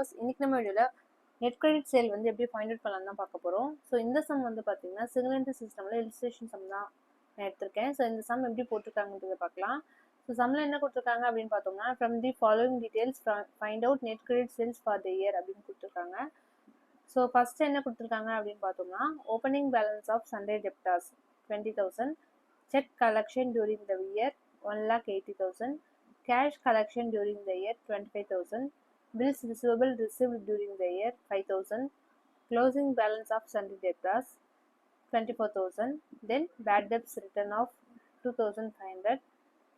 Viewers, இன்னைக்கு நம்ம வீடியோல நெட் கிரெடிட் சேல் வந்து எப்படி ஃபைண்ட் அவுட் பண்ணலாம் தான் பார்க்க போறோம். ஸோ இந்த சம் வந்து பார்த்தீங்கன்னா சிங்கிள் என்ட்ரி சிஸ்டம்ல இல்லஸ்ட்ரேஷன் சம் தான் நான் எடுத்திருக்கேன். ஸோ இந்த சம் எப்படி போட்டிருக்காங்கன்றதை பார்க்கலாம். ஸோ சம்ல என்ன கொடுத்துருக்காங்க அப்படின்னு பார்த்தோம்னா, from the following details find out net credit sales for the year அப்படின்னு கொடுத்துருக்காங்க. ஸோ ஃபர்ஸ்ட் என்ன கொடுத்துருக்காங்க அப்படின்னு பார்த்தோம்னா, opening balance of sundry debtors 20,000, check collection during the year 1,80,000, cash collection during the year 25,000, bills receivable received during the year 5,000, closing balance of sundry debtors 24,000, then bad debts return of 2,500,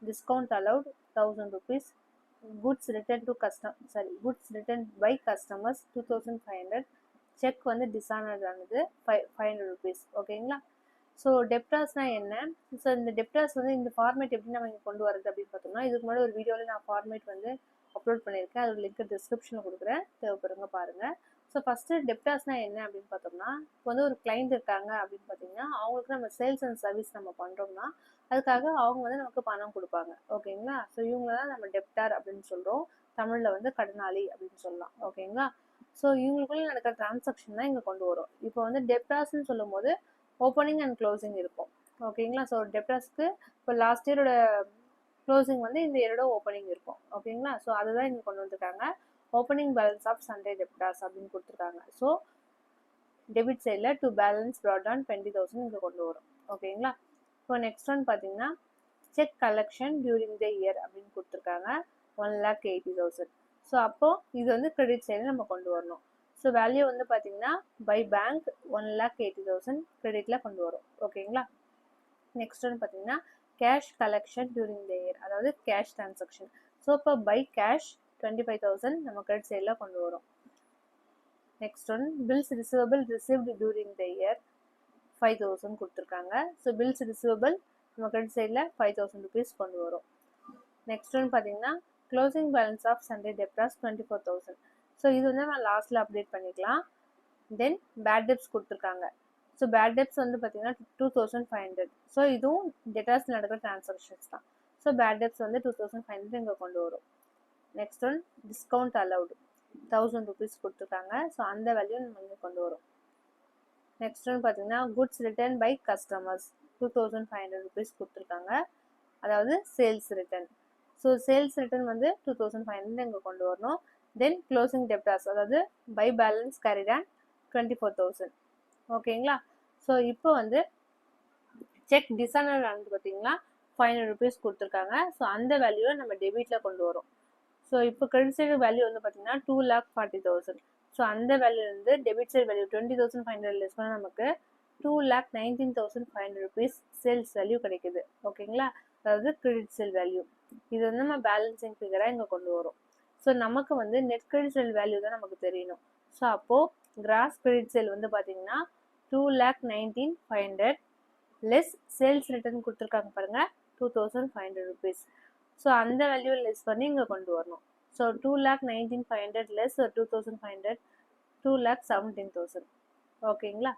discount allowed 1,000 rupees, goods returned by customers 2,500, check வந்து dishonoured ஆனது 500 rupees. ஓகேங்களா? So டெப்டார்ஸ்னால் என்ன? So இந்த debtors வந்து இந்த format எப்படி நம்ம இங்கே கொண்டு வரது அப்படின்னு பார்த்தோம்னா, இதுக்கு முன்னாடி ஒரு வீடியோவில் நான் ஃபார்மேட் வந்து அப்லோட் பண்ணியிருக்கேன். அதோட லிங்க் டிஸ்கிரிப்ஷனில் கொடுக்குறேன், தேவைப்படுங்க பாருங்கள். ஸோ ஃபஸ்ட்டு டெப்டார்ஸ்னால் என்ன அப்படின்னு பார்த்தோம்னா, இப்போ வந்து ஒரு கிளைண்ட் இருக்காங்க அப்படின்னு பார்த்தீங்கன்னா, அவங்களுக்கு நம்ம சேல்ஸ் அண்ட் சர்வீஸ் நம்ம பண்ணுறோம்னா அதுக்காக அவங்க வந்து நமக்கு பணம் கொடுப்பாங்க. ஓகேங்களா? ஸோ இவங்க தான் நம்ம டெப்டார் அப்படின்னு சொல்கிறோம். தமிழில் வந்து கடனாளி அப்படின்னு சொல்லலாம். ஓகேங்களா? ஸோ இவங்களுக்குள்ள நடக்கிற டிரான்சாக்ஷன் தான் இங்கே கொண்டு வரும். இப்போ வந்து டெப்டார்ஸ்ன்னு சொல்லும் போது ஓப்பனிங் அண்ட் க்ளோசிங் இருக்கும். ஓகேங்களா? ஸோ டெப்டார்ஸ்க்கு இப்போ லாஸ்ட் இயரோட க்ளோசிங் வந்து இந்த இயரோட ஓப்பனிங் இருக்கும். ஓகேங்களா? ஸோ அதுதான் இங்கே கொண்டு வந்திருக்காங்க. Opening balance of sundry debtors அப்படின்னு கொடுத்துருக்காங்க. ஸோ டெபிட் சைடில் டு பேலன்ஸ் ப்ராட் ஆன் 20,000 இங்கே கொண்டு வரும். ஓகேங்களா? இப்போ நெக்ஸ்ட் ஒன் பார்த்தீங்கன்னா, cheque collection during the year அப்படின்னு கொடுத்துருக்காங்க 1,80,000. ஸோ அப்போது இது வந்து கிரெடிட் சைடில் நம்ம கொண்டு வரணும். ஸோ வேல்யூ வந்து பார்த்தீங்கன்னா பை பேங்க் 1,80,000 கிரெடிட்டில் கொண்டு வரும். ஓகேங்களா? நெக்ஸ்ட் ஒன்று பார்த்தீங்கன்னா cash collection during the year, அதாவது கேஷ் டிரான்சாக்ஷன். ஸோ இப்போ பை கேஷ் 25,000 நம்ம கிரெடிட் சைடில் கொண்டு வரும். Next one bills receivable received during the year 5,000 கொடுத்துருக்காங்க. ஸோ பில்ஸ் ரிசீவபிள் நம்ம கிரெடிட் சைடில் 5,000 rupees கொண்டு வரும். நெக்ஸ்ட் ஒன் பார்த்தீங்கன்னா closing balance of sundry debtors 24,000. So இது வந்து நம்ம லாஸ்ட்டில் அப்டேட் பண்ணிக்கலாம். தென் பேட் டெப்ஸ் கொடுத்துருக்காங்க. ஸோ பேட் டெப்ஸ் வந்து பார்த்தீங்கன்னா 2,500. ஸோ இதுவும் டெட்டார்ஸ் நடக்கிற டிரான்சாக்ஷன்ஸ் தான். ஸோ பேட் டெப்ஸ் வந்து 2,500 இங்கே கொண்டு வரும். Next one discount allowed 1,000 rupees கொடுத்துருக்காங்க. ஸோ அந்த வேல்யூ நம்ம இங்கே கொண்டு வரும். நெக்ஸ்ட் ஒன் பார்த்தீங்கன்னா goods return by customers 2,500 rupees கொடுத்துருக்காங்க, அதாவது sales return. So sales return வந்து 2,500 இங்கே கொண்டு வரணும். தென் க்ளோசிங் டெப்டார்ஸ், அதாவது பை பேலன்ஸ் கேரிட் ஆன் 24,000. ஓகேங்களா? ஸோ இப்போ வந்து செக் டிஸ்ஆனர் ஆனது பார்த்தீங்கன்னா 500 rupees கொடுத்துருக்காங்க. ஸோ அந்த வேல்யூவை நம்ம டெபிட்டில் கொண்டு வரும். ஸோ இப்போ கிரெடிட் சைடு வேல்யூ வந்து பார்த்தீங்கன்னா 2,40,000. ஸோ அந்த வேல்யூலேருந்து டெபிட் சைடு வேல்யூ 20,500 லெஸ் பண்ணால் நமக்கு 2,19,500 rupees சேல்ஸ் வேல்யூ கிடைக்குது. ஓகேங்களா? அதாவது கிரெடிட் சேல் வேல்யூ. இது வந்து நம்ம பேலன்சிங் ஃபிகராக இங்கே கொண்டு வரும். ஸோ நமக்கு வந்து நெட் கிரெடிட் சேல் வேல்யூ தான் நமக்கு தெரியணும். ஸோ அப்போது கிராஸ் கிரெடிட் சேல் வந்து பார்த்தீங்கன்னா 2,19,500 லெஸ் சேல்ஸ் ரிட்டர்ன் கொடுத்துருக்காங்க பாருங்கள் 2,500 rupees. ஸோ அந்த வேல்யூ லெஸ் பண்ணி இங்கே கொண்டு வரணும். So 2,19,500 less 2,500 2,17,000. ஓகேங்களா?